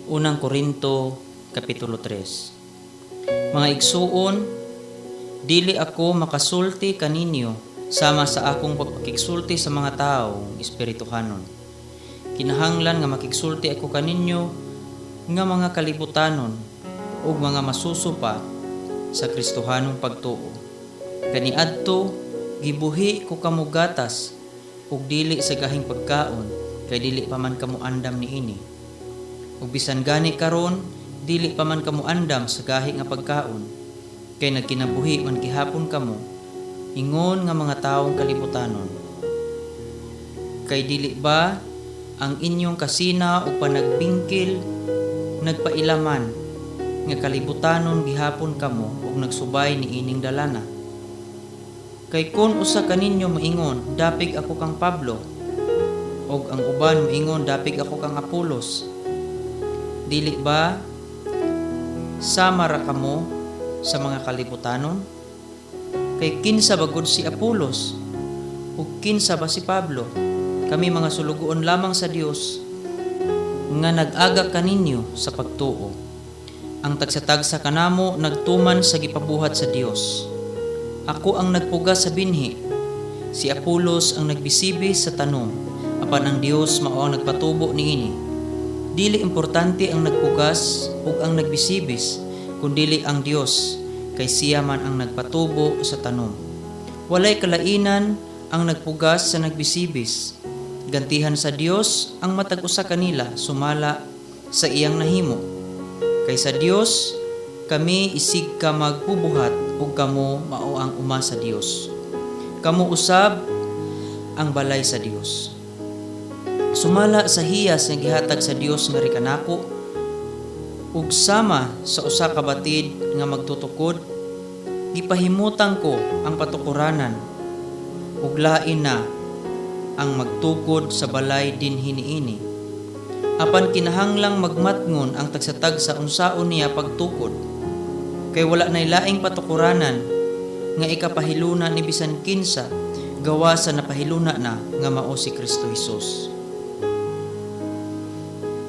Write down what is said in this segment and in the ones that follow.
Unang Korinto, Kapitulo 3. Mga igsuon, dili ako makasulti kaninyo sama sa akong pagpakigsulti sa mga tao espirituhanon. Kinahanglan nga makigsulti ako kaninyo nga mga kalibutanon ug mga masusupa sa Kristohanong pagtuo. Kaniadto gibuhi ko kamo gatas ug dili sa gahing pagkaon, kay dili pa man kamo andam niini. Ug bisan gani karon dili pa man kamo andam sa gahi nga pagkaon, kay nagkinabuhi man gihapon kamo ingon nga mga taong kalibutanon. Kay dili ba ang inyong kasina o panagbingkil nagpailaman nga kalibutanon gihapon kamo ug nagsubay ni ining dalana? Kay kun usa kaninyo moingon dapig ako kang Pablo, ug ang uban moingon dapig ako kang Apolos, dili ba sama ra kamo sa mga kalibutanon? Kay kinsa ba gud si Apolos ug kinsa ba si Pablo? Kami mga sulugoon lamang sa Dios nga nag-aga kaninyo sa pagtuo. Ang tagsatagsa kanamo nagtuman sa gipabuhat sa Dios. Ako ang nagpuga sa binhi, si Apolos ang nagbisibis sa tanom, apan ang Dios mao ang nagpatubo niini. Dili importante ang nagpugas ug ang nagbisibis, kundili ang Dios, kay siya man ang nagpatubo sa tanom. Walay kalainan ang nagpugas sa nagbisibis. Gantihan sa Dios ang matag usa kanila sumala sa iyang nahimo. Kay sa Dios kami isig ka magbubuhat ug kamo mao ang uma sa Dios. Kamo usab ang balay sa Dios. Sumala sa hiyas nga gihatag sa Dios nga rikanako ug sama sa usa ka batid nga magtutukod, gipahimutang ko ang patukuranan ug lain na ang magtukod sa balay din hiniini. Apan kinahanglang magmatngon ang tagsatag sa unsaon niya pagtukod, kay wala nay laing patukuranan nga ikapahiluna ni bisan kinsa gawa sa napahiluna na nga mao si Kristo Hesus.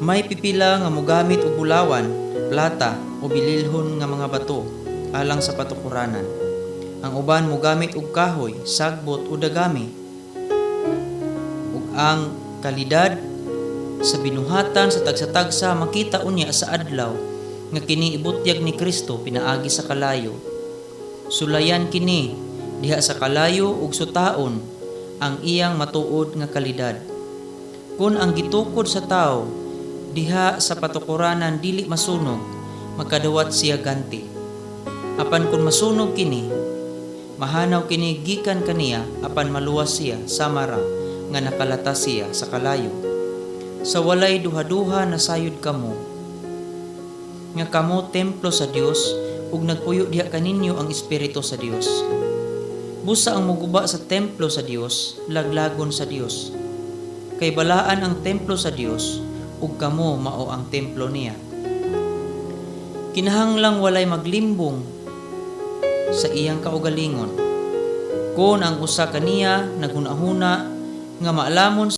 May pipila nga mogamit og bulawan, plata o bililhon nga mga bato alang sa patukuranan. Ang uban mogamit og kahoy, sagbot o dagami. Ug ang kalidad sa binuhatan sa tagsa-tagsa makita unya sa adlaw nga kini ibutyag ni Kristo pinaagi sa kalayo. Sulayan kini diha sa kalayo ug sutaon ang iyang matuod nga kalidad. Kun ang gitukod sa tao diha sa patukuranan dili masunog, makadawat siya ganti. Apan kun masunog kini, mahanaw kini gikan kaniya, apan maluwas siya samara nga nakalata siya sa kalayo. Sa walay duha-duha na sayod kamo, nga kamo templo sa Dios ug nagpuyo diha kaninyo ang Espiritu sa Dios. Busa ang muguba sa templo sa Dios, laglagon sa Dios. Kay balaan ang templo sa Dios ug kamo mao ang templo niya. Kinahanglang walay maglimbong sa iyang kaugalingon. Kun ang usa kaniya naghunahuna nga maalamon